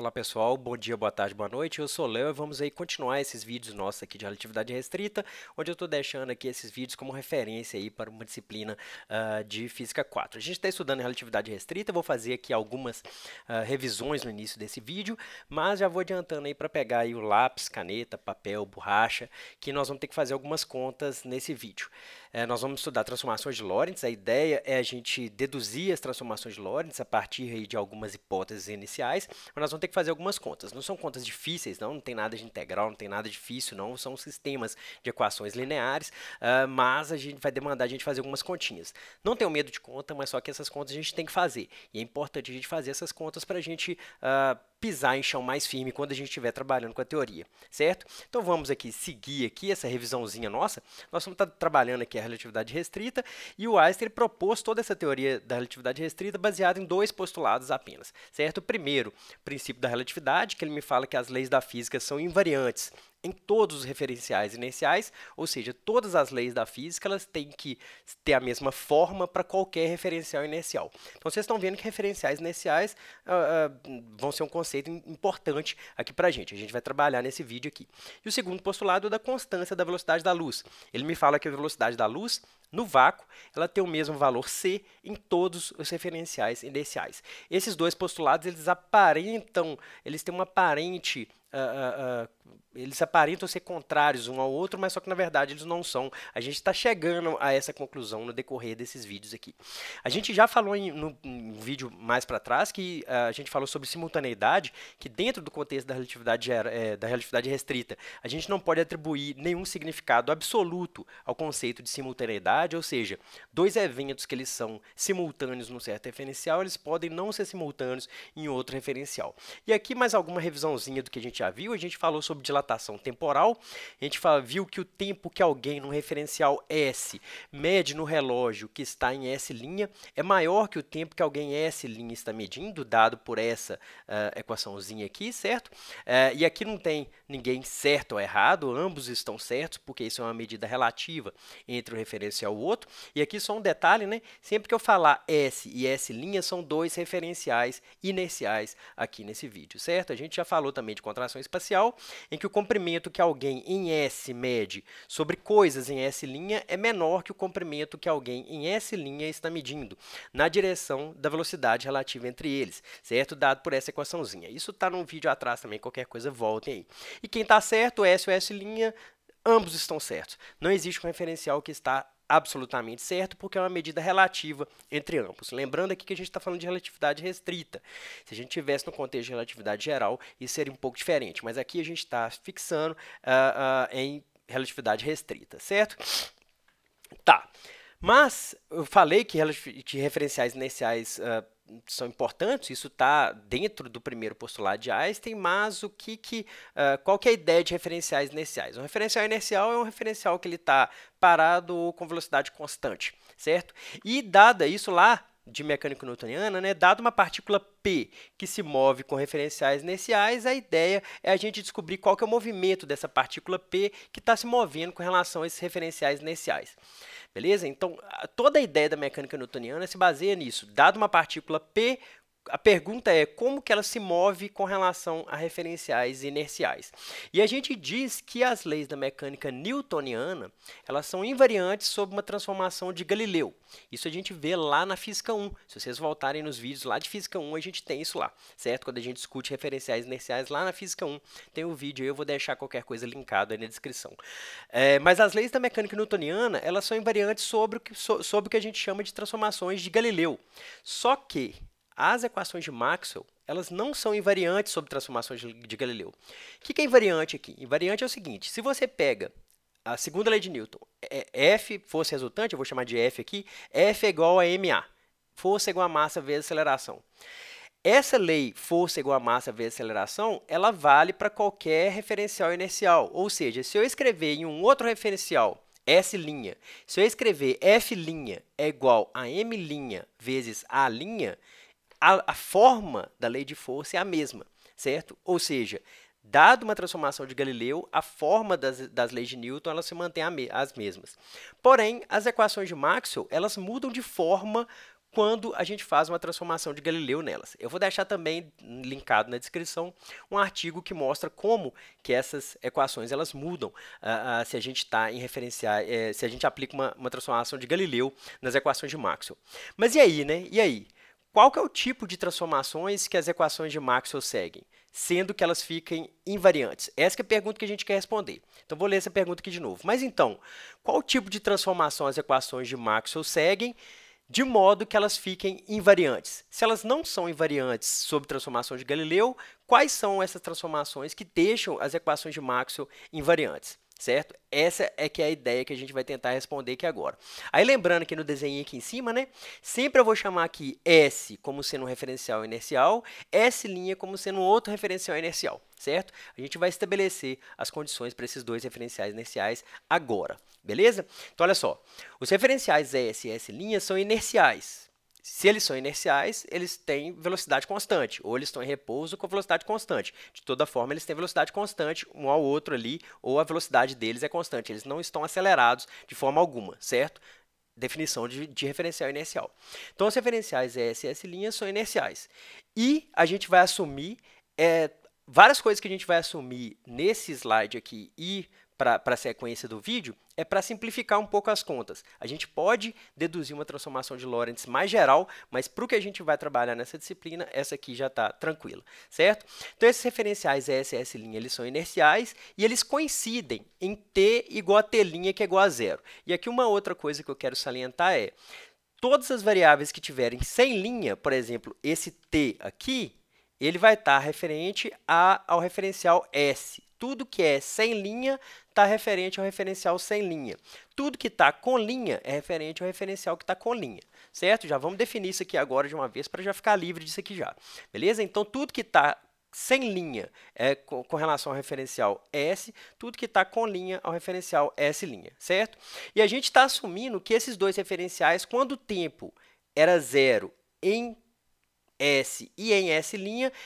Olá pessoal, bom dia, boa tarde, boa noite. Eu sou o Léo e vamos aí continuar esses vídeos nossos aqui de relatividade restrita, onde eu estou deixando aqui esses vídeos como referência aí para uma disciplina de Física 4. A gente está estudando relatividade restrita, eu vou fazer aqui algumas revisões no início desse vídeo, mas já vou adiantando aí para pegar aí o lápis, caneta, papel, borracha, que nós vamos ter que fazer algumas contas nesse vídeo. Nós vamos estudar transformações de Lorentz. A ideia é a gente deduzir as transformações de Lorentz a partir aí de algumas hipóteses iniciais, mas nós vamos ter que fazer algumas contas. Não são contas difíceis, não tem nada de integral, não tem nada difícil, não. São sistemas de equações lineares, mas a gente vai demandar a gente fazer algumas continhas. Não tenho medo de conta, mas só que essas contas a gente tem que fazer. E é importante a gente fazer essas contas para a gente pisar em chão mais firme quando a gente estiver trabalhando com a teoria, certo? Então vamos aqui seguir aqui essa revisãozinha nossa. Nós vamos estar trabalhando aqui a relatividade restrita e o Einstein propôs toda essa teoria da relatividade restrita baseada em dois postulados apenas, certo? O primeiro, o princípio da relatividade, que ele me fala que as leis da física são invariantes em todos os referenciais inerciais, ou seja, todas as leis da física elas têm que ter a mesma forma para qualquer referencial inercial. Então, vocês estão vendo que referenciais inerciais vão ser um conceito importante aqui para a gente vai trabalhar nesse vídeo aqui. E o segundo postulado é da constância da velocidade da luz. Ele me fala que a velocidade da luz, no vácuo, ela tem o mesmo valor c em todos os referenciais inerciais. Esses dois postulados, eles têm uma aparente eles aparentam ser contrários um ao outro, mas só que na verdade eles não são. A gente está chegando a essa conclusão no decorrer desses vídeos aqui. A gente já falou no vídeo mais para trás que a gente falou sobre simultaneidade, que dentro do contexto da relatividade restrita, a gente não pode atribuir nenhum significado absoluto ao conceito de simultaneidade, ou seja, dois eventos que eles são simultâneos num certo referencial, eles podem não ser simultâneos em outro referencial. E aqui mais alguma revisãozinha do que a gente já viu. A gente falou sobre dilatação temporal, a gente viu que o tempo que alguém no referencial S mede no relógio que está em S' é maior que o tempo que alguém S' está medindo, dado por essa equaçãozinha aqui, certo? E aqui não tem ninguém certo ou errado, ambos estão certos, porque isso é uma medida relativa entre o referencial e o outro. E aqui só um detalhe, né? Sempre que eu falar S e S' são dois referenciais inerciais aqui nesse vídeo, certo? A gente já falou também de contração espacial, em que o comprimento que alguém em S mede sobre coisas em S' é menor que o comprimento que alguém em S' está medindo na direção da velocidade relativa entre eles, certo? Dado por essa equaçãozinha. Isso está num vídeo atrás também, qualquer coisa, voltem aí. E quem está certo, S ou S', ambos estão certos. Não existe um referencial que está absolutamente certo, porque é uma medida relativa entre ambos. Lembrando aqui que a gente está falando de relatividade restrita. Se a gente tivesse no contexto de relatividade geral, isso seria um pouco diferente, mas aqui a gente está fixando em relatividade restrita, certo? Tá, mas eu falei que referenciais inerciais são importantes, isso está dentro do primeiro postulado de Einstein, mas qual que é a ideia de referenciais inerciais? Um referencial inercial é um referencial que ele está parado com velocidade constante, certo? E dada isso lá, de mecânica newtoniana, né, dado uma partícula P que se move com referenciais inerciais, a ideia é a gente descobrir qual que é o movimento dessa partícula P que está se movendo com relação a esses referenciais inerciais. Beleza? Então, toda a ideia da mecânica newtoniana se baseia nisso. Dado uma partícula P, a pergunta é como que ela se move com relação a referenciais inerciais. E a gente diz que as leis da mecânica newtoniana, elas são invariantes sob uma transformação de Galileu. Isso a gente vê lá na Física 1. Se vocês voltarem nos vídeos lá de Física 1, a gente tem isso lá, certo? Quando a gente discute referenciais inerciais lá na Física 1, tem o vídeo aí, eu vou deixar qualquer coisa linkado aí na descrição. Mas as leis da mecânica newtoniana, elas são invariantes sobre o que a gente chama de transformações de Galileu. Só que as equações de Maxwell, elas não são invariantes sobre transformações de Galileu. O que é invariante aqui? Invariante é o seguinte, se você pega a segunda lei de Newton, F, força resultante, eu vou chamar de F aqui, F é igual a ma, força igual a massa vezes aceleração. Essa lei, força igual a massa vezes aceleração, ela vale para qualquer referencial inercial, ou seja, se eu escrever em um outro referencial, S', se eu escrever F' é igual a M' vezes A', a forma da lei de força é a mesma, certo? Ou seja, dado uma transformação de Galileu, a forma das leis de Newton elas se mantém as mesmas. Porém, as equações de Maxwell elas mudam de forma quando a gente faz uma transformação de Galileu nelas. Eu vou deixar também linkado na descrição um artigo que mostra como que essas equações elas mudam se a gente está em referenciar, se a gente aplica uma transformação de Galileu nas equações de Maxwell. Mas e aí, né? E aí? Qual que é o tipo de transformações que as equações de Maxwell seguem, sendo que elas fiquem invariantes? Essa que é a pergunta que a gente quer responder. Então, vou ler essa pergunta aqui de novo. Mas então, qual tipo de transformação as equações de Maxwell seguem, de modo que elas fiquem invariantes? Se elas não são invariantes sob transformação de Galileu, quais são essas transformações que deixam as equações de Maxwell invariantes? Certo? Essa é que é a ideia que a gente vai tentar responder aqui agora. Aí lembrando que no desenho aqui em cima, né, sempre eu vou chamar aqui S como sendo um referencial inercial, S' como sendo um outro referencial inercial, certo? A gente vai estabelecer as condições para esses dois referenciais inerciais agora, beleza? Então olha só, os referenciais S e S' são inerciais. Se eles são inerciais, eles têm velocidade constante, ou eles estão em repouso com velocidade constante. De toda forma, eles têm velocidade constante um ao outro ali, ou a velocidade deles é constante. Eles não estão acelerados de forma alguma, certo? Definição de referencial inercial. Então, os referenciais S e S' são inerciais. E a gente vai assumir várias coisas que a gente vai assumir nesse slide aqui e para a sequência do vídeo, é para simplificar um pouco as contas. A gente pode deduzir uma transformação de Lorentz mais geral, mas para o que a gente vai trabalhar nessa disciplina, essa aqui já está tranquila, certo? Então, esses referenciais S e S', eles são inerciais e eles coincidem em T igual a T' que é igual a zero. E aqui uma outra coisa que eu quero salientar é, todas as variáveis que tiverem sem linha, por exemplo, esse T aqui, ele vai estar referente ao referencial S. Tudo que é sem linha está referente ao referencial sem linha. Tudo que está com linha é referente ao referencial que está com linha, certo? Já vamos definir isso aqui agora de uma vez para já ficar livre disso aqui já, beleza? Então, tudo que está sem linha é com relação ao referencial S, tudo que está com linha ao referencial S', certo? E a gente está assumindo que esses dois referenciais, quando o tempo era zero em S e em S',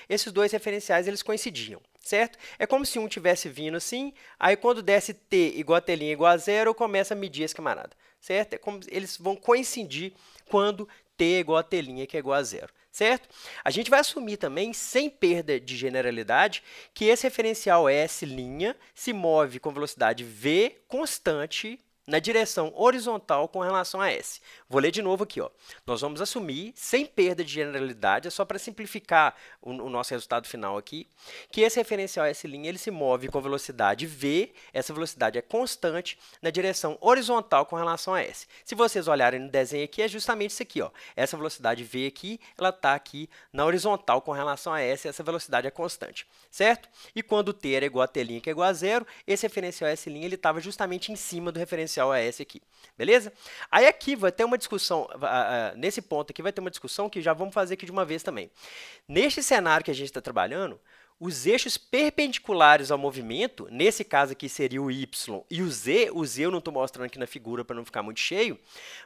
esses dois referenciais eles coincidiam, certo? É como se um tivesse vindo assim, aí quando desce T igual a T' igual a zero, eu começo a medir esse camarada, certo? É como eles vão coincidir quando T é igual a T' que é igual a zero, certo? A gente vai assumir também, sem perda de generalidade, que esse referencial S' se move com velocidade v constante na direção horizontal com relação a S. Vou ler de novo aqui, ó. Nós vamos assumir, sem perda de generalidade, é só para simplificar o nosso resultado final aqui, que esse referencial S' ele se move com velocidade v, essa velocidade é constante, na direção horizontal com relação a S. Se vocês olharem no desenho aqui, é justamente isso aqui, ó. Essa velocidade v aqui, ela está aqui na horizontal com relação a S, essa velocidade é constante, certo? E quando t era igual a t' que é igual a zero, esse referencial S' ele estava justamente em cima do referencial a S aqui, beleza? Aí aqui vai ter uma discussão, nesse ponto aqui vai ter uma discussão que já vamos fazer aqui de uma vez também. Neste cenário que a gente está trabalhando, os eixos perpendiculares ao movimento, nesse caso aqui seria o Y e o Z eu não estou mostrando aqui na figura para não ficar muito cheio,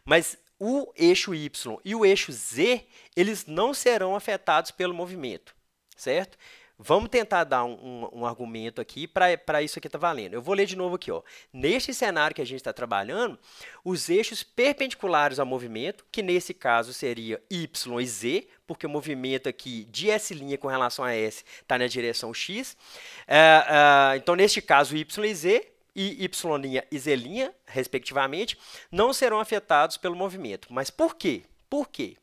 mas o eixo Y e o eixo Z, eles não serão afetados pelo movimento, certo? Vamos tentar dar um argumento aqui para isso aqui tá valendo. Eu vou ler de novo aqui, ó. Neste cenário que a gente está trabalhando, os eixos perpendiculares ao movimento, que nesse caso seria Y e Z, porque o movimento aqui de S' com relação a S está na direção X. Então, neste caso, Y e Z, e Y' e Z', respectivamente, não serão afetados pelo movimento. Mas por quê? Por quê?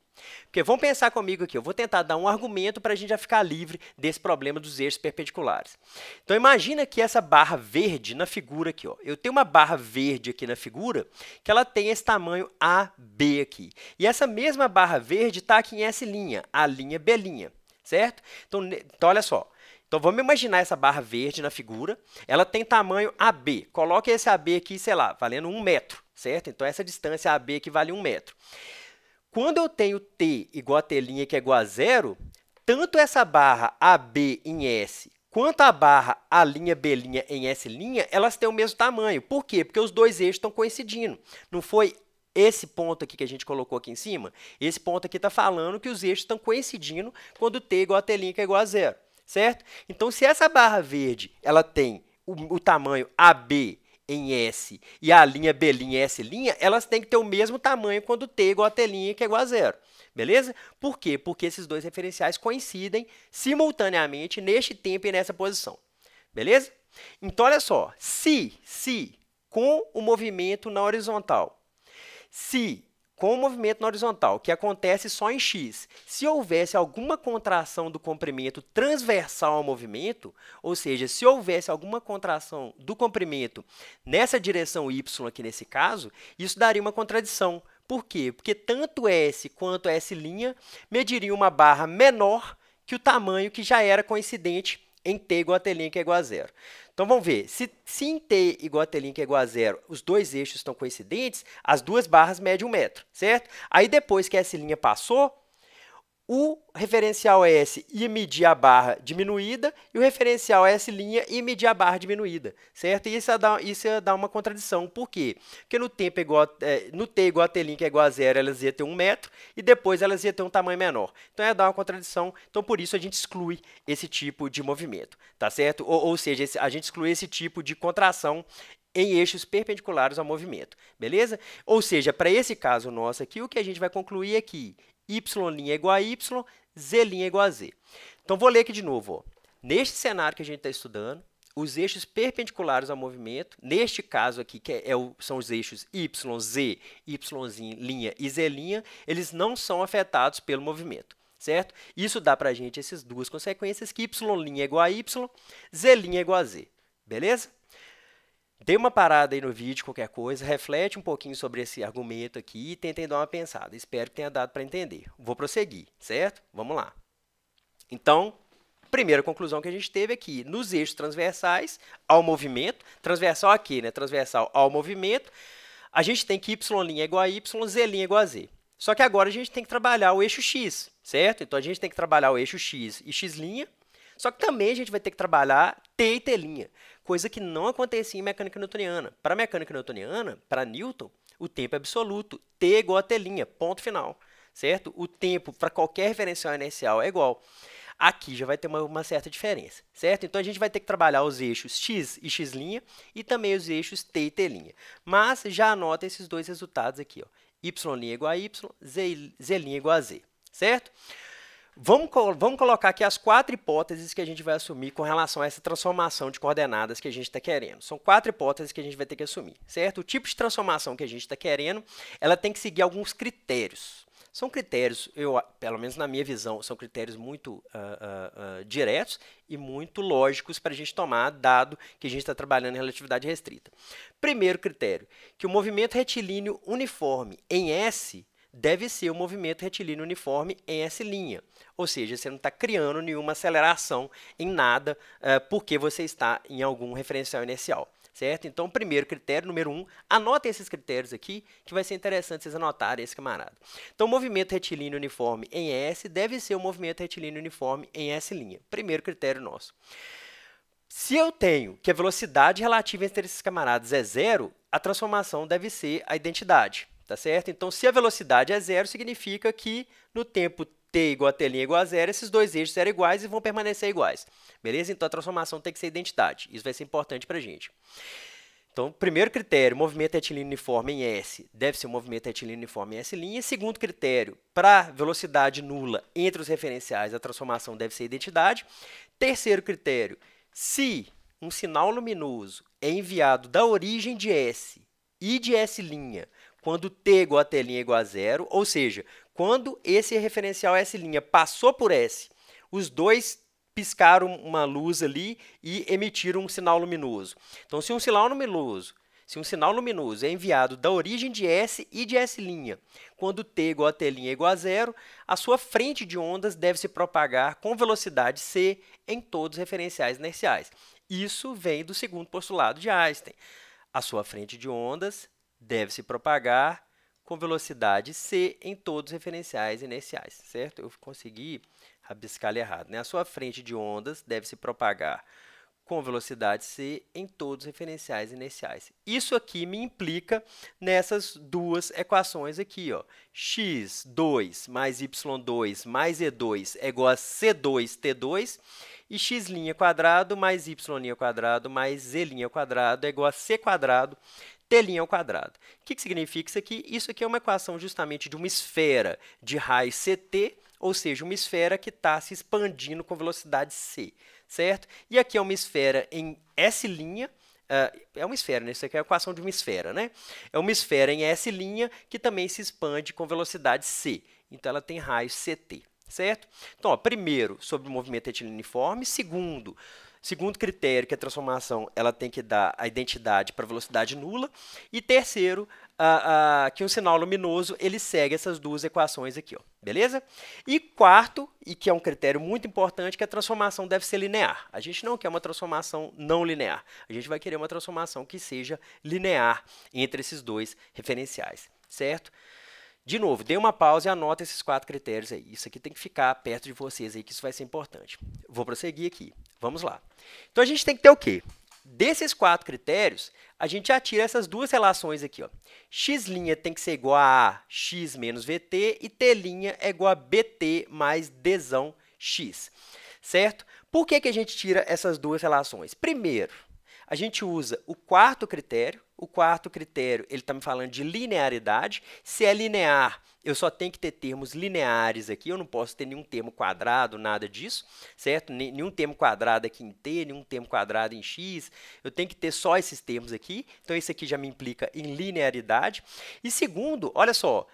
Porque vamos pensar comigo aqui, eu vou tentar dar um argumento para a gente já ficar livre desse problema dos eixos perpendiculares. Então, imagina que essa barra verde na figura aqui, ó, eu tenho uma barra verde aqui na figura que ela tem esse tamanho AB aqui. E essa mesma barra verde está aqui em S', A', B', certo? Então, olha só. Então, vamos imaginar essa barra verde na figura, ela tem tamanho AB. Coloque esse AB aqui, sei lá, valendo 1 metro, certo? Então, essa distância AB aqui vale 1 metro. Quando eu tenho t igual a t' que é igual a zero, tanto essa barra AB em S quanto a barra A', B' em S', elas têm o mesmo tamanho. Por quê? Porque os dois eixos estão coincidindo. Não foi esse ponto aqui que a gente colocou aqui em cima? Esse ponto aqui está falando que os eixos estão coincidindo quando t igual a t' que é igual a zero, certo? Então, se essa barra verde ela tem o tamanho AB em S e a linha B' em S', elas têm que ter o mesmo tamanho quando T igual a T', que é igual a zero. Beleza? Por quê? Porque esses dois referenciais coincidem simultaneamente neste tempo e nessa posição. Beleza? Então, olha só. Se com o movimento na horizontal, com o movimento na horizontal, que acontece só em x, se houvesse alguma contração do comprimento transversal ao movimento, ou seja, se houvesse alguma contração do comprimento nessa direção y aqui nesse caso, isso daria uma contradição. Por quê? Porque tanto S quanto S' mediriam uma barra menor que o tamanho que já era coincidente em T igual a T', que é igual a zero. Então, vamos ver. Se em T igual a T', que é igual a zero, os dois eixos estão coincidentes, as duas barras medem 1 metro, certo? Aí, depois que S' passou, o referencial S ia medir a barra diminuída e o referencial S' ia medir a barra diminuída, certo? E isso ia dar uma contradição. Por quê? Porque no T igual a T', que é igual a zero, elas iam ter 1 metro e depois elas iam ter um tamanho menor. Então, ia dar uma contradição. Então, por isso, a gente exclui esse tipo de movimento, tá certo? Ou seja, a gente exclui esse tipo de contração em eixos perpendiculares ao movimento, beleza? Ou seja, para esse caso nosso aqui, o que a gente vai concluir é que y' é igual a y, z' é igual a z. Então, vou ler aqui de novo. Ó. Neste cenário que a gente está estudando, os eixos perpendiculares ao movimento, neste caso aqui, que são os eixos y, z, y' e z', eles não são afetados pelo movimento, certo? Isso dá para a gente essas duas consequências, que y' é igual a y, z' é igual a z. Beleza? Dê uma parada aí no vídeo, qualquer coisa, reflete um pouquinho sobre esse argumento aqui e tentem dar uma pensada. Espero que tenha dado para entender. Vou prosseguir, certo? Vamos lá. Então, primeira conclusão que a gente teve aqui, nos eixos transversais ao movimento, transversal aqui, né? Transversal ao movimento, a gente tem que y' é igual a y, z' é igual a z. Só que agora a gente tem que trabalhar o eixo x, certo? Então, a gente tem que trabalhar o eixo x e x', só que também a gente vai ter que trabalhar T e T', coisa que não acontecia em mecânica newtoniana. Para a mecânica newtoniana, para Newton, o tempo é absoluto, T é igual a T', ponto final, certo? O tempo para qualquer referencial inercial é igual. Aqui já vai ter uma certa diferença, certo? Então, a gente vai ter que trabalhar os eixos x e x' e também os eixos T e T'. Mas já anota esses dois resultados aqui, ó. Y' é igual a y, z' é igual a z, certo? Vamos colocar aqui as 4 hipóteses que a gente vai assumir com relação a essa transformação de coordenadas que a gente está querendo. São 4 hipóteses que a gente vai ter que assumir, certo? O tipo de transformação que a gente está querendo, ela tem que seguir alguns critérios. São critérios, pelo menos na minha visão, são critérios muito diretos e muito lógicos para a gente tomar, dado que a gente está trabalhando em relatividade restrita. Primeiro critério, que o movimento retilíneo uniforme em S deve ser o movimento retilíneo uniforme em S'. Ou seja, você não está criando nenhuma aceleração em nada porque você está em algum referencial inercial, certo? Então, primeiro critério, número 1, anotem esses critérios aqui, que vai ser interessante vocês anotarem esse camarada. Então, o movimento retilíneo uniforme em S deve ser o movimento retilíneo uniforme em S'. Primeiro critério nosso. Se eu tenho que a velocidade relativa entre esses camaradas é zero, a transformação deve ser a identidade. Tá certo? Então, se a velocidade é zero, significa que no tempo t igual a t' igual a zero, esses dois eixos eram iguais e vão permanecer iguais. Beleza? Então, a transformação tem que ser identidade. Isso vai ser importante para a gente. Então, primeiro critério, movimento retilíneo uniforme em S deve ser um movimento retilíneo uniforme em S'. Segundo critério, para velocidade nula entre os referenciais, a transformação deve ser identidade. Terceiro critério, se um sinal luminoso é enviado da origem de S e de S' quando t igual a t' igual a zero, ou seja, quando esse referencial S' passou por S, os dois piscaram uma luz ali e emitiram um sinal luminoso. Então, se um sinal luminoso é enviado da origem de S e de S', quando t igual a t' igual a zero, a sua frente de ondas deve se propagar com velocidade c em todos os referenciais inerciais. Isso vem do segundo postulado de Einstein. A sua frente de ondas deve se propagar com velocidade c em todos os referenciais inerciais, certo? Eu consegui rabiscar ele errado, né? A sua frente de ondas deve se propagar com velocidade c em todos os referenciais inerciais. Isso aqui me implica nessas duas equações aqui, ó. x2 mais y2 mais e2 é igual a c2t2 e x' mais y' mais z' é igual a c² t'². O que significa isso aqui? Isso aqui é uma equação justamente de uma esfera de raio ct, ou seja, uma esfera que está se expandindo com velocidade c, certo? E aqui é uma esfera em S', é uma esfera, né? Isso aqui é a equação de uma esfera, né? É uma esfera em S' que também se expande com velocidade c. Então, ela tem raio ct, certo? Então, ó, primeiro, sobre o movimento retilíneo uniforme. Segundo critério, que a transformação ela tem que dar a identidade para velocidade nula. E terceiro, que um sinal luminoso ele segue essas duas equações aqui, ó, beleza? E quarto, e que é um critério muito importante, que a transformação deve ser linear. A gente não quer uma transformação não linear. A gente vai querer uma transformação que seja linear entre esses dois referenciais, certo? De novo, dê uma pausa e anota esses 4 critérios aí. Isso aqui tem que ficar perto de vocês aí, que isso vai ser importante. Vou prosseguir aqui. Vamos lá. Então, a gente tem que ter o quê? Desses 4 critérios, a gente já tira essas duas relações aqui, ó. X' tem que ser igual a x menos vt e t' é igual a bt mais dx, certo? Por que a gente tira essas duas relações? Primeiro, a gente usa o quarto critério. O quarto critério, ele está me falando de linearidade. Se é linear, eu só tenho que ter termos lineares aqui. Eu não posso ter nenhum termo quadrado, nada disso, certo? Nenhum termo quadrado aqui em t, nenhum termo quadrado em x. Eu tenho que ter só esses termos aqui. Então, isso aqui já me implica em linearidade. E segundo, olha só,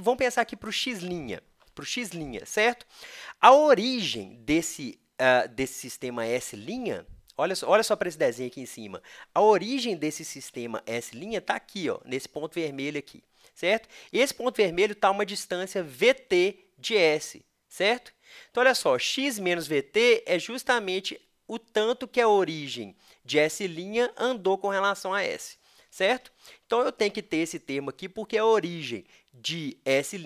vamos pensar aqui para o x', certo? A origem desse sistema S', olha só para esse desenho aqui em cima. A origem desse sistema S' está aqui, ó, nesse ponto vermelho aqui, certo? Esse ponto vermelho está a uma distância vt de S, certo? Então, olha só, x menos vt é justamente o tanto que a origem de S' andou com relação a S, certo? Então, eu tenho que ter esse termo aqui porque a origem de S',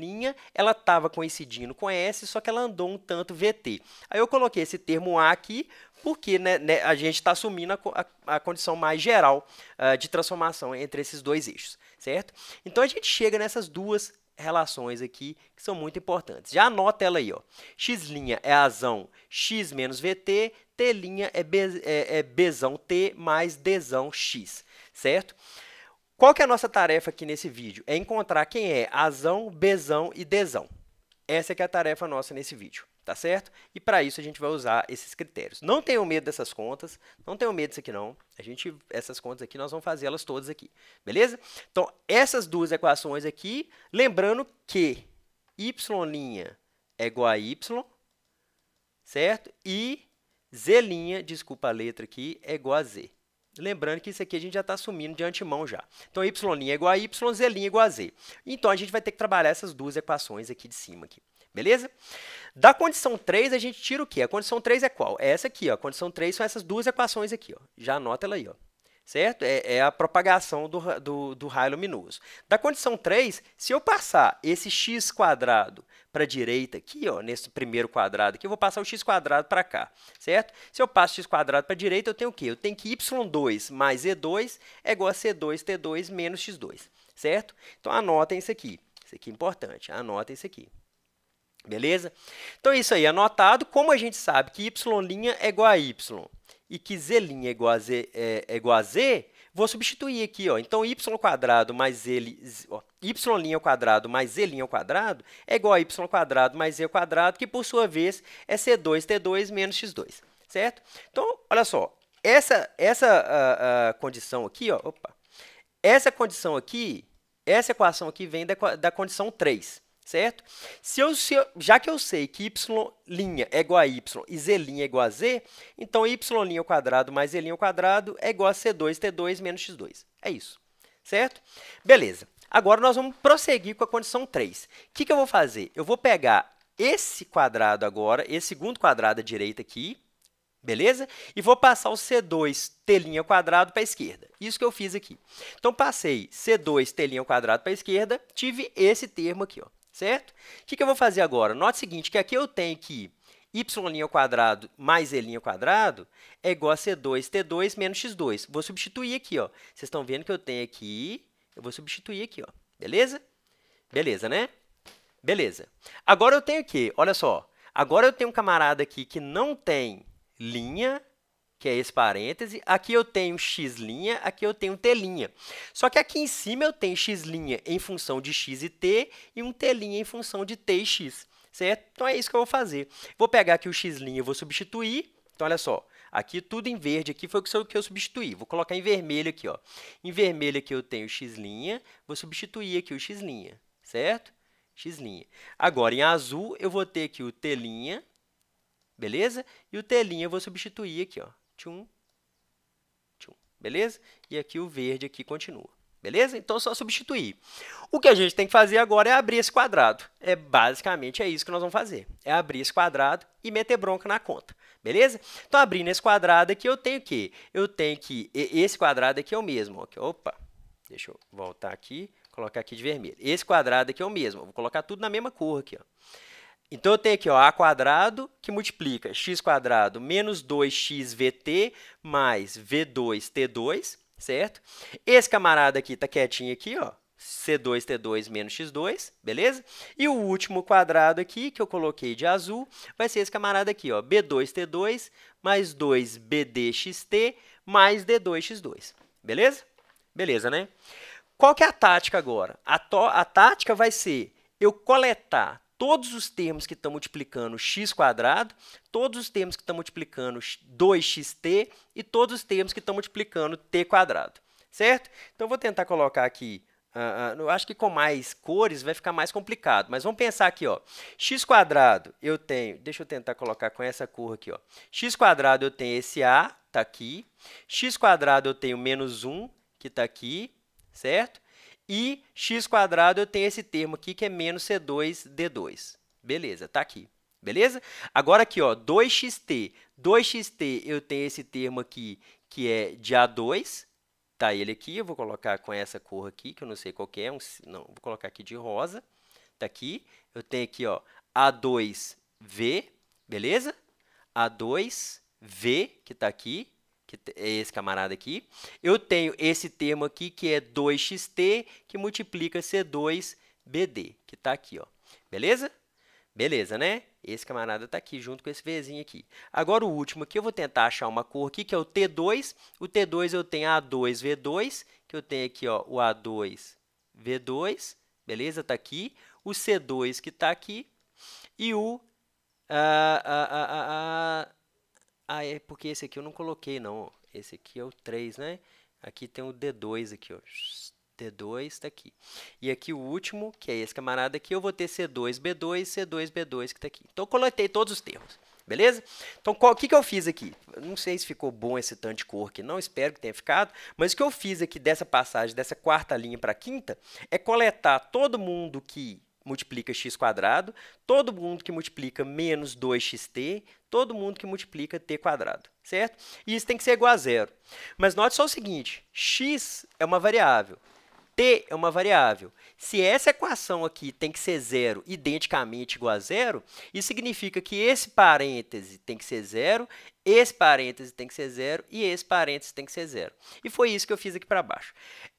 ela estava coincidindo com S, só que ela andou um tanto VT. Aí eu coloquei esse termo A aqui, porque né, a gente está assumindo a condição mais geral de transformação entre esses dois eixos, certo? Então, a gente chega nessas duas relações aqui, que são muito importantes. Já anota ela aí, ó. X' é azão x menos VT, t' é bzão t mais dzão x, certo? Qual que é a nossa tarefa aqui nesse vídeo? É encontrar quem é azão, bzão e dzão. Essa que é a tarefa nossa nesse vídeo, tá certo? E para isso a gente vai usar esses critérios. Não tenham medo dessas contas, não tenham medo disso aqui não. Essas contas aqui nós vamos fazer elas todas aqui, beleza? Então, essas duas equações aqui, lembrando que y' é igual a y, certo? E z', desculpa a letra aqui, é igual a z. Lembrando que isso aqui a gente já está assumindo de antemão já. Então, y' é igual a y, z' é igual a z. Então, a gente vai ter que trabalhar essas duas equações aqui de cima, aqui, beleza? Da condição 3, a gente tira o quê? A condição 3 é qual? É essa aqui, ó. A condição 3 são essas duas equações aqui, ó. Já anota ela aí, ó. Certo? É a propagação do raio luminoso. Da condição 3, se eu passar esse x² para a direita aqui, ó, nesse primeiro quadrado aqui, eu vou passar o x² para cá, certo? Se eu passo x² para a direita, eu tenho o quê? Eu tenho que y2 mais e2 é igual a c2t2 menos x2, certo? Então, anotem isso aqui. Isso aqui é importante. Anotem isso aqui. Beleza? Então, isso aí anotado. Como a gente sabe que y' é igual a y e que z' é igual a z, vou substituir aqui, ó. Então, y² mais y' mais z' é igual a y² mais z², que por sua vez é c2t2 menos x2, certo? Então, olha só, essa condição aqui, ó, essa equação aqui vem da condição 3. Certo? Já que eu sei que y' é igual a y e z' é igual a z, então y² mais z' é igual a c2t2 menos x2. É isso. Certo? Beleza. Agora, nós vamos prosseguir com a condição 3. O que eu vou fazer? Eu vou pegar esse quadrado agora, esse segundo quadrado à direita aqui, beleza? E vou passar o c2t' para a esquerda. Isso que eu fiz aqui. Então, passei c2t' para a esquerda, tive esse termo aqui, ó. Certo? O que eu vou fazer agora? Note o seguinte, que aqui eu tenho que y' mais z' é igual a c2t2 menos x2. Vou substituir aqui, ó. Vocês estão vendo que eu tenho aqui, eu vou substituir aqui, ó. Beleza? Beleza, né? Beleza. Agora eu tenho o quê? Olha só. Agora eu tenho um camarada aqui que não tem que é esse parêntese, aqui eu tenho x', aqui eu tenho t'. Só que aqui em cima eu tenho x' em função de x e t e um t' em função de t e x, certo? Então é isso que eu vou fazer. Vou pegar aqui o x' e vou substituir. Então, olha só, aqui tudo em verde aqui foi o que eu substituí. Vou colocar em vermelho aqui, ó. Em vermelho aqui eu tenho x', vou substituir aqui o x', certo? X'. Agora, em azul, eu vou ter aqui o t', beleza? E o t' eu vou substituir aqui, ó. Tchum, tchum, beleza? E aqui o verde aqui continua, beleza? Então, é só substituir. O que a gente tem que fazer agora é abrir esse quadrado. Basicamente, é isso que nós vamos fazer. É abrir esse quadrado e meter bronca na conta, beleza? Então, abrindo esse quadrado aqui, eu tenho o quê? Eu tenho que... Esse quadrado aqui é o mesmo. Aqui. Opa, deixa eu voltar aqui, colocar aqui de vermelho. Esse quadrado aqui é o mesmo. Eu vou colocar tudo na mesma cor aqui, ó. Então, eu tenho aqui, ó, a quadrado, que multiplica x quadrado menos 2xvt mais v2t2, certo? Esse camarada aqui está quietinho aqui, ó, c2t2 menos x2, beleza? E o último quadrado aqui, que eu coloquei de azul, vai ser esse camarada aqui, ó, b2t2 mais 2bdxt mais d2x2, beleza? Beleza, né? Qual que é a tática agora? A tática vai ser eu coletar todos os termos que estão multiplicando x quadrado, todos os termos que estão multiplicando 2xt e todos os termos que estão multiplicando t quadrado, certo? Então, eu vou tentar colocar aqui, eu acho que com mais cores vai ficar mais complicado, mas vamos pensar aqui, ó, x quadrado eu tenho, deixa eu tentar colocar com essa cor aqui, ó, x quadrado eu tenho esse a, está aqui, x quadrado eu tenho menos 1, que está aqui, certo? E x quadrado eu tenho esse termo aqui, que é menos c2d2. Beleza, está aqui. Beleza? Agora aqui, ó, 2xt. 2xt eu tenho esse termo aqui, que é de A2. Tá ele aqui, eu vou colocar com essa cor aqui, que eu não sei qual que é. Não, vou colocar aqui de rosa. Tá aqui. Eu tenho aqui, ó, A2v, beleza? A2v, que está aqui, que é esse camarada aqui. Eu tenho esse termo aqui, que é 2xt, que multiplica C2BD, que está aqui, ó. Beleza? Beleza, né? Esse camarada está aqui, junto com esse Vzinho aqui. Agora, o último aqui, eu vou tentar achar uma cor aqui, que é o T2. O T2 eu tenho A2V2, que eu tenho aqui, ó, o A2V2, beleza? Está aqui. O C2, que está aqui. E o... é porque esse aqui eu não coloquei, não. Esse aqui é o 3, né? Aqui tem o D2 aqui, ó. D2 está aqui. E aqui o último, que é esse camarada aqui, eu vou ter C2B2, C2B2 que está aqui. Então, eu coletei todos os termos, beleza? Então, o que eu fiz aqui? Não sei se ficou bom esse tanto de cor aqui, não, espero que tenha ficado. Mas o que eu fiz aqui dessa passagem, dessa quarta linha para a quinta, é coletar todo mundo que multiplica x quadrado, todo mundo que multiplica menos 2xt, todo mundo que multiplica t quadrado, certo? E isso tem que ser igual a zero. Mas note só o seguinte, x é uma variável, t é uma variável. Se essa equação aqui tem que ser zero, identicamente igual a zero, isso significa que esse parêntese tem que ser zero, esse parêntese tem que ser zero e esse parêntese tem que ser zero. E foi isso que eu fiz aqui para baixo.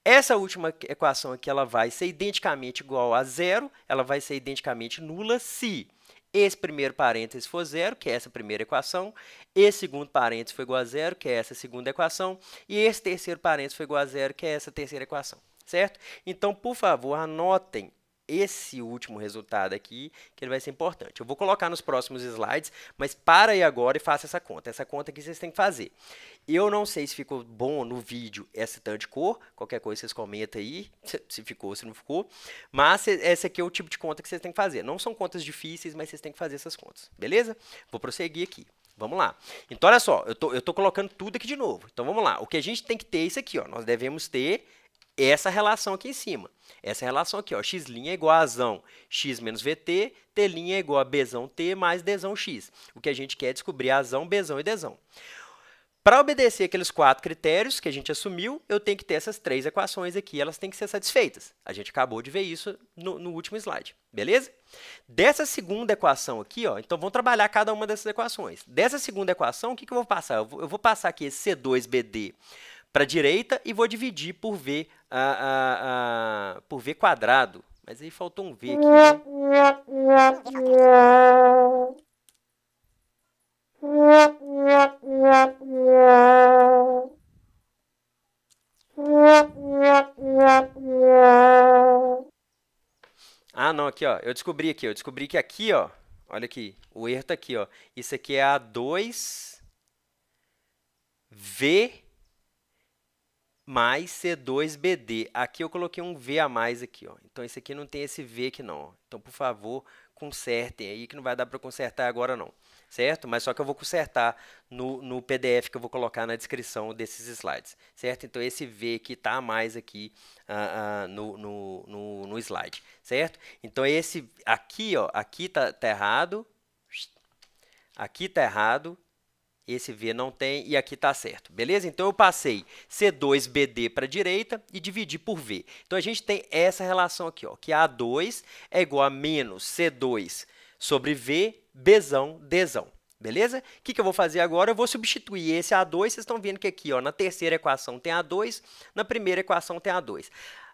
Essa última equação aqui ela vai ser identicamente igual a zero, ela vai ser identicamente nula se esse primeiro parêntese for zero, que é essa primeira equação, esse segundo parêntese for igual a zero, que é essa segunda equação, e esse terceiro parêntese for igual a zero, que é essa terceira equação, certo? Então, por favor, anotem esse último resultado aqui, que ele vai ser importante. Eu vou colocar nos próximos slides, mas para aí agora e faça essa conta. Essa conta aqui vocês têm que fazer. Eu não sei se ficou bom no vídeo essa tanto de cor, qualquer coisa vocês comentam aí, se ficou, se não ficou, mas esse aqui é o tipo de conta que vocês têm que fazer. Não são contas difíceis, mas vocês têm que fazer essas contas, beleza? Vou prosseguir aqui. Vamos lá. Então, olha só, eu tô colocando tudo aqui de novo. Então, vamos lá. O que a gente tem que ter é isso aqui, ó. Nós devemos ter essa relação aqui em cima. Essa relação aqui, ó, x' é igual a azão x menos vt, t' é igual a bzão t mais dzão x. O que a gente quer é descobrir azão, bzão e dzão. Para obedecer aqueles 4 critérios que a gente assumiu, eu tenho que ter essas 3 equações aqui, elas têm que ser satisfeitas. A gente acabou de ver isso no último slide, beleza? Dessa segunda equação aqui, ó, então vamos trabalhar cada uma dessas equações. Dessa segunda equação, o que eu vou passar? Eu vou passar aqui esse C2BD para a direita e vou dividir por V, por V quadrado. Mas aí faltou um V aqui, né? Ah, não, aqui, ó, eu descobri que aqui, ó, olha aqui, o erro tá aqui, ó, isso aqui é A2V mais C2BD. Aqui eu coloquei um V a mais aqui, ó. Então, esse aqui não tem esse V aqui, não, ó. Então, por favor, consertem aí, que não vai dar para consertar agora, não. Certo? Mas só que eu vou consertar no PDF que eu vou colocar na descrição desses slides. Certo? Então, esse V aqui tá a mais aqui no slide. Certo? Então, esse aqui, ó, aqui tá errado. Aqui tá errado. Esse V não tem e aqui está certo, beleza? Então, eu passei C2BD para a direita e dividi por V. Então, a gente tem essa relação aqui, ó, que A2 é igual a menos C2 sobre V, Bzão, Dzão. Beleza? O que eu vou fazer agora? Eu vou substituir esse A2. Vocês estão vendo que aqui, ó, na terceira equação tem A2, na primeira equação tem A2.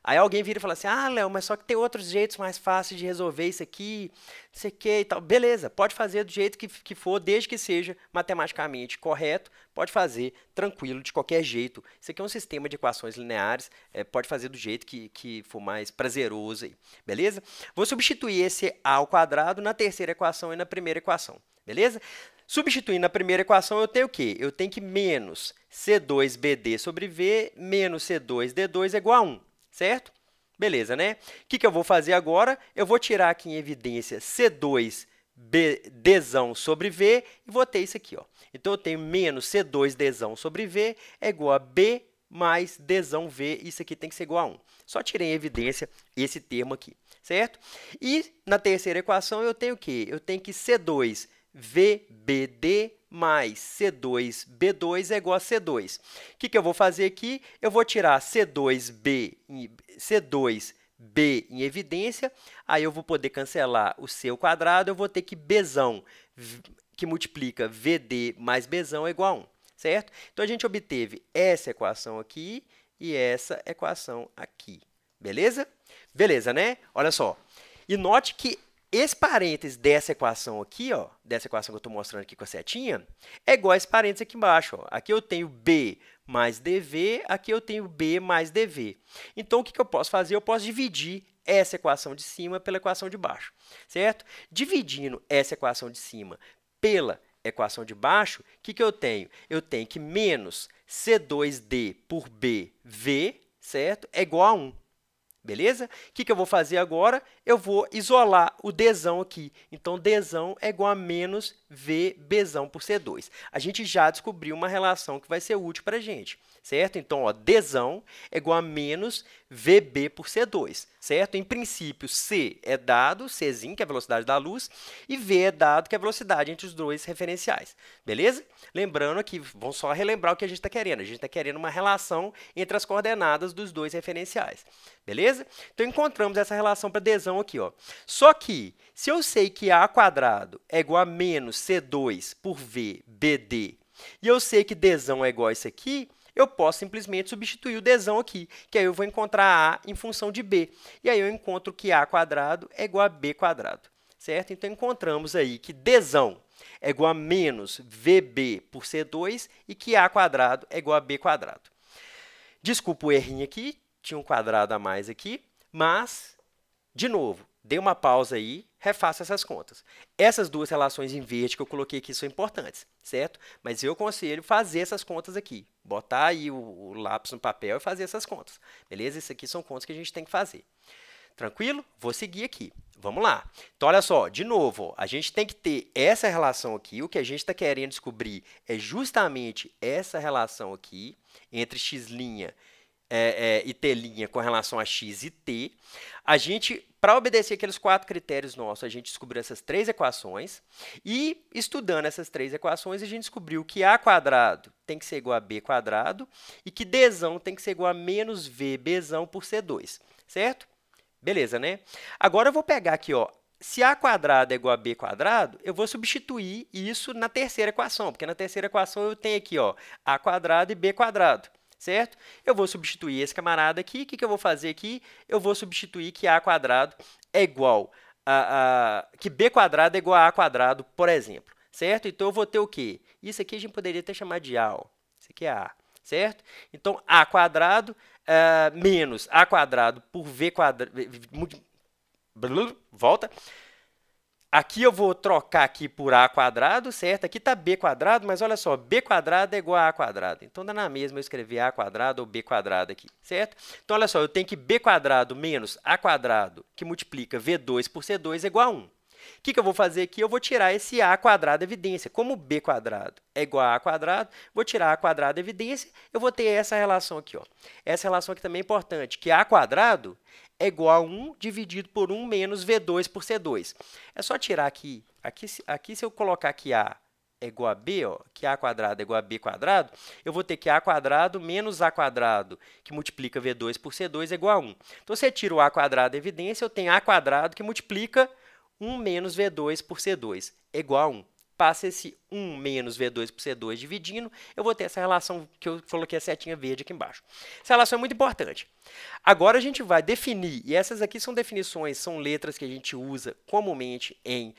Aí alguém vira e fala assim, ah, Léo, mas só que tem outros jeitos mais fáceis de resolver isso aqui, não sei o que e tal. Beleza, pode fazer do jeito que for, desde que seja matematicamente correto, pode fazer tranquilo, de qualquer jeito. Isso aqui é um sistema de equações lineares, pode fazer do jeito que for mais prazeroso aí, beleza? Vou substituir esse A ao quadrado na terceira equação e na primeira equação, beleza? Substituindo na primeira equação, eu tenho o quê? Eu tenho que menos C2BD sobre V menos C2D2 é igual a 1. Certo? Beleza, né? O que eu vou fazer agora? Eu vou tirar aqui em evidência C2Dzão sobre V e vou ter isso aqui, ó. Então, eu tenho menos C2Dzão sobre V é igual a B mais Dzão V. Isso aqui tem que ser igual a 1. Só tirei em evidência esse termo aqui, certo? E na terceira equação, eu tenho o quê? Eu tenho que C2VBD mais C2B2 é igual a C2. O que eu vou fazer aqui? Eu vou tirar C2B em evidência, aí eu vou poder cancelar o C ao quadrado, eu vou ter que Bzão, que multiplica VD mais Bzão é igual a 1, certo? Então, a gente obteve essa equação aqui e essa equação aqui, beleza? Beleza, né? Olha só. E note que esse parênteses dessa equação aqui, ó, dessa equação que eu estou mostrando aqui com a setinha, é igual a esse parênteses aqui embaixo. Ó. Aqui eu tenho B mais dV, aqui eu tenho B mais dV. Então, o que eu posso fazer? Eu posso dividir essa equação de cima pela equação de baixo, certo? Dividindo essa equação de cima pela equação de baixo, o que eu tenho? Eu tenho que menos C2D por BV, certo? É igual a 1. Beleza? O que eu vou fazer agora? Eu vou isolar o Dzão aqui. Então, Dzão é igual a menos VBzão por C2. A gente já descobriu uma relação que vai ser útil para a gente, certo? Então, ó, Dzão é igual a menos VB por C2, certo? Em princípio, C é dado, Czinho, que é a velocidade da luz, e V é dado, que é a velocidade entre os dois referenciais, beleza? Lembrando aqui, vamos só relembrar o que a gente está querendo. A gente está querendo uma relação entre as coordenadas dos dois referenciais, beleza? Então, encontramos essa relação para Dzão aqui, ó. Só que, se eu sei que A quadrado é igual a menos C2 por V, BD, e eu sei que Dzão é igual a isso aqui, eu posso simplesmente substituir o Dzão aqui, que aí eu vou encontrar A em função de B. E aí eu encontro que A quadrado é igual a B quadrado, certo? Então, encontramos aí que Dzão é igual a menos VB por C2 e que A quadrado é igual a B quadrado. Desculpa o errinho aqui, tinha um quadrado a mais aqui, mas, de novo, dê uma pausa aí, refaça essas contas. Essas duas relações em verde que eu coloquei aqui são importantes, certo? Mas eu aconselho fazer essas contas aqui, botar aí o lápis no papel e fazer essas contas, beleza? Isso aqui são contas que a gente tem que fazer. Tranquilo? Vou seguir aqui. Vamos lá. Então, olha só, de novo, ó, a gente tem que ter essa relação aqui. O que a gente está querendo descobrir é justamente essa relação aqui entre x' e t' com relação a x e t. A gente, para obedecer aqueles 4 critérios nossos, a gente descobriu essas 3 equações. E, estudando essas 3 equações, a gente descobriu que a quadrado tem que ser igual a b quadrado e que dzão tem que ser igual a menos vbzão por c2, certo? Beleza, né? Agora, eu vou pegar aqui, ó, se a quadrado é igual a b quadrado, eu vou substituir isso na terceira equação, porque na terceira equação eu tenho aqui, ó, a quadrado e b quadrado, certo? Eu vou substituir esse camarada aqui. O que eu vou fazer aqui? Eu vou substituir que a quadrado é igual que b quadrado é igual a quadrado, por exemplo, certo? Então, eu vou ter o quê? Isso aqui a gente poderia até chamar de A, ó. Isso aqui é A, certo? Então, A quadrado menos A quadrado por V quadrado... Volta. Aqui eu vou trocar aqui por A quadrado, certo? Aqui está B quadrado, mas olha só, B quadrado é igual a A quadrado. Então, dá na mesma eu escrever A quadrado ou B quadrado aqui, certo? Então, olha só, eu tenho que B quadrado menos A quadrado, que multiplica V2 por C2 é igual a 1. O que eu vou fazer aqui? Eu vou tirar esse A quadrado da evidência. Como B quadrado é igual a A quadrado, vou tirar A quadrado da evidência, eu vou ter essa relação aqui, ó. Essa relação aqui também é importante, que A quadrado é igual a 1 dividido por 1 menos V2 por C2. É só tirar aqui. Aqui se eu colocar que A é igual a B, ó, que A quadrado é igual a B quadrado, eu vou ter que A quadrado menos A quadrado, que multiplica V2 por C2, é igual a 1. Então, se eu tiro o A quadrado da evidência, eu tenho A quadrado que multiplica 1 menos V2 por C2, é igual a 1. Passa esse 1 menos V2 por C2 dividindo, eu vou ter essa relação que eu coloquei a setinha verde aqui embaixo. Essa relação é muito importante. Agora, a gente vai definir, e essas aqui são definições, são letras que a gente usa comumente em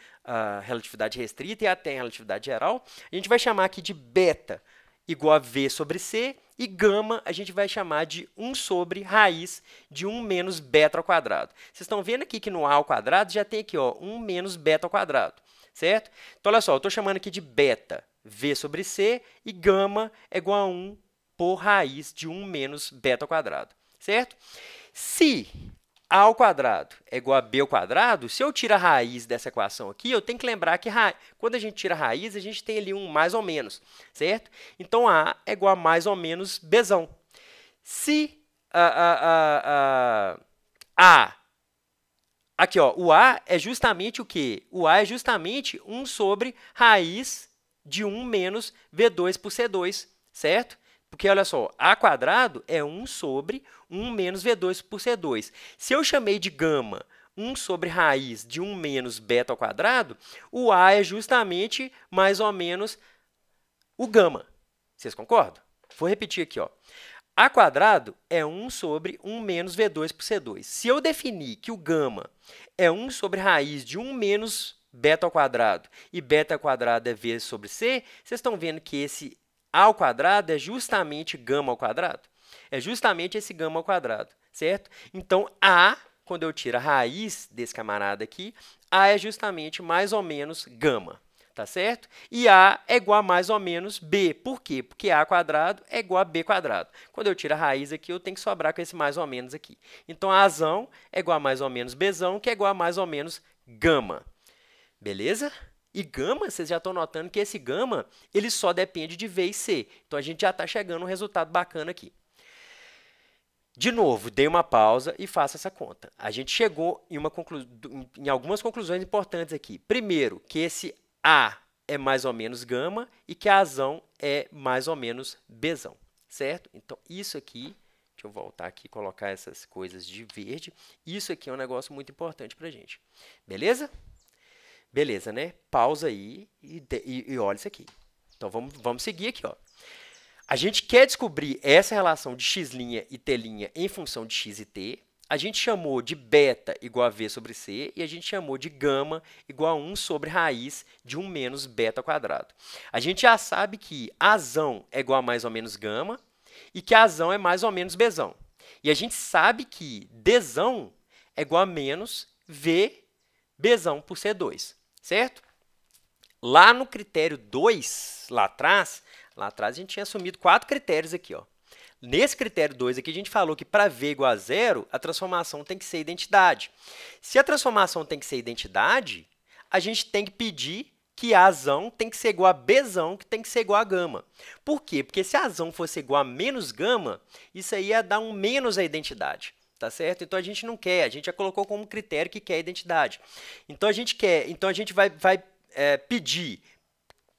relatividade restrita e até em relatividade geral. A gente vai chamar aqui de beta igual a V sobre C, e gama a gente vai chamar de 1 sobre raiz de 1 menos beta ao quadrado. Vocês estão vendo aqui que no A ao quadrado já tem aqui, ó, 1 menos beta ao quadrado, certo? Então, olha só, eu estou chamando aqui de beta, V sobre C, e gama é igual a 1 por raiz de 1 menos beta ao quadrado, certo? Se A ao quadrado é igual a B ao quadrado, se eu tirar a raiz dessa equação aqui, eu tenho que lembrar que quando a gente tira a raiz, a gente tem ali um mais ou menos, certo? Então, A é igual a mais ou menos Bzão. Se aqui, ó, o A é justamente o quê? O A é justamente 1 sobre raiz de 1 menos V2 por C2, certo? Porque, olha só, A quadrado é 1 sobre 1 menos V2 por C2. Se eu chamei de gama 1 sobre raiz de 1 menos beta ao quadrado, o A é justamente mais ou menos o gama. Vocês concordam? Vou repetir aqui, ó. A quadrado é 1 sobre 1 menos V2 por C2. Se eu definir que o gama é 1 sobre raiz de 1 menos beta ao quadrado e beta ao quadrado é V sobre C, vocês estão vendo que esse A ao quadrado é justamente gama ao quadrado? É justamente esse gama ao quadrado, certo? Então, A, quando eu tiro a raiz desse camarada aqui, A é justamente mais ou menos gama, tá certo? E A é igual a mais ou menos B. Por quê? Porque A quadrado é igual a B quadrado. Quando eu tiro a raiz aqui, eu tenho que sobrar com esse mais ou menos aqui. Então, Azão é igual a mais ou menos Bzão, que é igual a mais ou menos gama. Beleza? E gama, vocês já estão notando que esse gama ele só depende de V e C. Então, a gente já está chegando a um resultado bacana aqui. De novo, dei uma pausa e faça essa conta. A gente chegou em algumas conclusões importantes aqui. Primeiro, que esse A é mais ou menos gama e que a Azão é mais ou menos Bzão, certo? Então, isso aqui, deixa eu voltar aqui e colocar essas coisas de verde. Isso aqui é um negócio muito importante para a gente. Beleza? Beleza, né? Pausa aí e olha isso aqui. Então, vamos seguir aqui, ó. A gente quer descobrir essa relação de x' e t' em função de x e t. A gente chamou de beta igual a V sobre C e a gente chamou de gama igual a 1 sobre raiz de 1 menos beta ao quadrado. A gente já sabe que Azão é igual a mais ou menos gama e que Azão é mais ou menos Bzão. E a gente sabe que Dzão é igual a menos V Bzão por C2, certo? Lá no critério 2, lá atrás a gente tinha assumido 4 critérios aqui, ó. Nesse critério 2 aqui, a gente falou que para V igual a 0, a transformação tem que ser identidade. Se a transformação tem que ser identidade, a gente tem que pedir que Azão tem que ser igual a Bzão, que tem que ser igual a gama. Por quê? Porque se Azão fosse igual a menos gama, isso aí ia dar um menos a identidade. Tá certo? Então, a gente não quer, a gente já colocou como critério que quer a identidade. Então, a gente vai pedir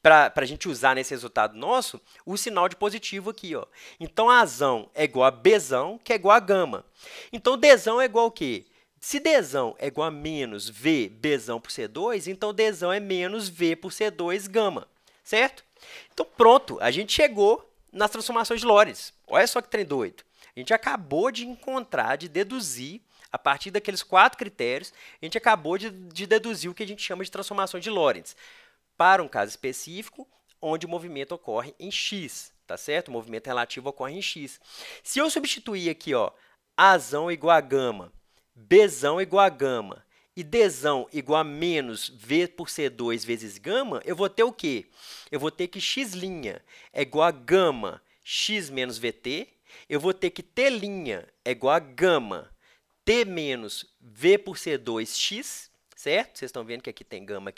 para a gente usar nesse resultado nosso, o sinal de positivo aqui, ó. Então, Azão é igual a Bzão, que é igual a gama. Então, Dzão é igual a quê? Se Dzão é igual a menos V Bzão por C2, então Dzão é menos V por C2 gama, certo? Então, pronto, a gente chegou nas transformações de Lorentz. Olha só que trem doido. A gente acabou de encontrar, de deduzir, a partir daqueles 4 critérios, a gente acabou de deduzir o que a gente chama de transformação de Lorentz. para um caso específico onde o movimento ocorre em x, tá certo? O movimento relativo ocorre em x. Se eu substituir aqui, ó, Azão igual a gama, Bzão igual a gama e Dzão igual a menos V por C2 vezes gama, eu vou ter o quê? Eu vou ter que x' é igual a gama x menos VT, eu vou ter que T' é igual a gama T menos V por C2x, certo? Vocês estão vendo que aqui tem gama,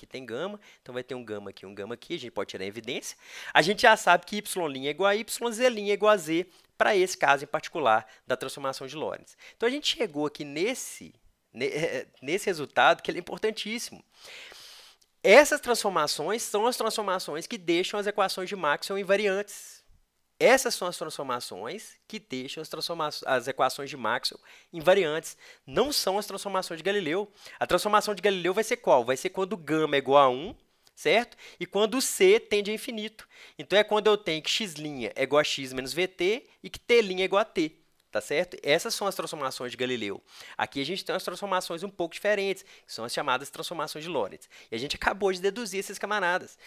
então vai ter um gama aqui, a gente pode tirar a evidência. A gente já sabe que y' é igual a y, z' é igual a z, para esse caso em particular da transformação de Lorentz. Então, a gente chegou aqui nesse resultado, que ele é importantíssimo. Essas transformações são as transformações que deixam as equações de Maxwell invariantes. Essas são as transformações que deixam as equações de Maxwell invariantes. Não são as transformações de Galileu. A transformação de Galileu vai ser qual? Vai ser quando gama é igual a 1, certo? E quando o C tende a infinito. Então, é quando eu tenho que x' é igual a x menos VT e que T' é igual a T. Tá certo? Essas são as transformações de Galileu. Aqui a gente tem umas transformações um pouco diferentes, que são as chamadas transformações de Lorentz. E a gente acabou de deduzir esses camaradas.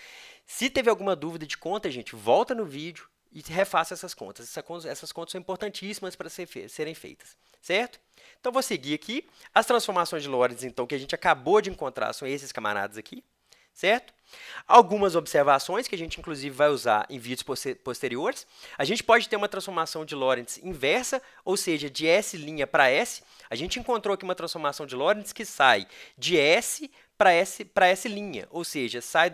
Se teve alguma dúvida de conta, gente, volta no vídeo e refaça essas contas. Essas contas são importantíssimas para serem feitas, certo? Então, vou seguir aqui. As transformações de Lorentz, então, que a gente acabou de encontrar são esses camaradas aqui, certo? Algumas observações que a gente, inclusive, vai usar em vídeos posteriores. A gente pode ter uma transformação de Lorentz inversa, ou seja, de S' para S. A gente encontrou aqui uma transformação de Lorentz que sai de S para S', ou seja, sai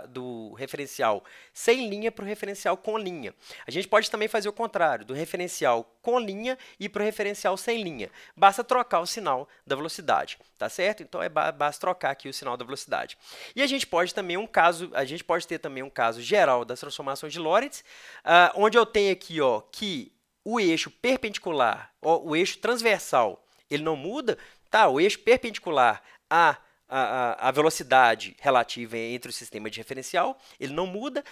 do referencial sem linha para o referencial com linha. A gente pode também fazer o contrário, do referencial com linha e para o referencial sem linha. Basta trocar o sinal da velocidade, tá certo? Então, basta trocar aqui o sinal da velocidade. E a gente pode ter também um caso geral das transformações de Lorentz, onde eu tenho aqui, ó, que o eixo perpendicular, o eixo transversal, ele não muda, tá? O eixo perpendicular a velocidade relativa entre o sistema de referencial, ele não muda.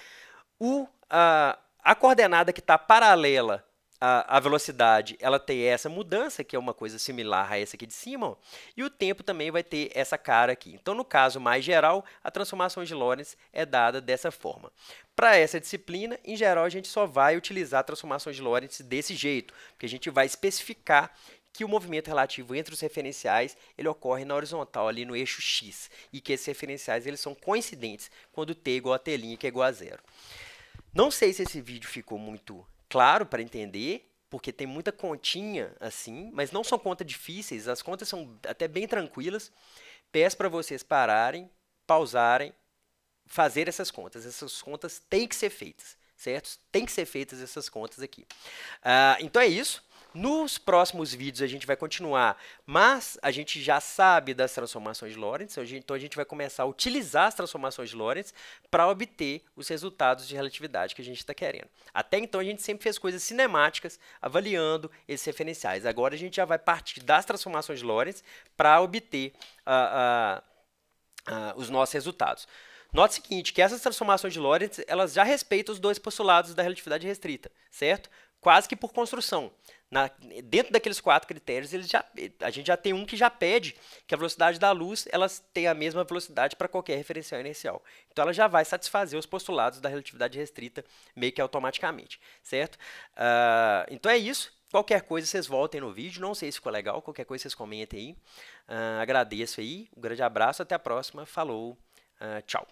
A coordenada que está paralela à velocidade, ela tem essa mudança, que é uma coisa similar a essa aqui de cima, ó, e o tempo também vai ter essa cara aqui. Então, no caso mais geral, a transformação de Lorentz é dada dessa forma. Para essa disciplina, em geral, a gente só vai utilizar transformações de Lorentz desse jeito, porque a gente vai especificar que o movimento relativo entre os referenciais ele ocorre na horizontal, ali no eixo x, e que esses referenciais eles são coincidentes quando t é igual a t', que é igual a zero. Não sei se esse vídeo ficou muito claro para entender, porque tem muita continha assim, mas não são contas difíceis, as contas são até bem tranquilas. Peço para vocês pararem, pausarem, fazer essas contas têm que ser feitas, certo? Tem que ser feitas essas contas aqui. Então é isso. Nos próximos vídeos a gente vai continuar, mas a gente já sabe das transformações de Lorentz, então a gente vai começar a utilizar as transformações de Lorentz para obter os resultados de relatividade que a gente está querendo. Até então a gente sempre fez coisas cinemáticas, avaliando esses referenciais. Agora a gente já vai partir das transformações de Lorentz para obter os nossos resultados. Note o seguinte, que essas transformações de Lorentz, elas já respeitam os dois postulados da relatividade restrita, certo? Quase que por construção. Dentro daqueles 4 critérios, a gente já tem um que já pede que a velocidade da luz elas tenha a mesma velocidade para qualquer referencial inercial. Então, ela já vai satisfazer os postulados da relatividade restrita meio que automaticamente, certo? Então, é isso. Qualquer coisa, vocês voltem no vídeo. Não sei se ficou legal. Qualquer coisa, vocês comentem aí. Agradeço aí. Um grande abraço. Até a próxima. Falou. Tchau.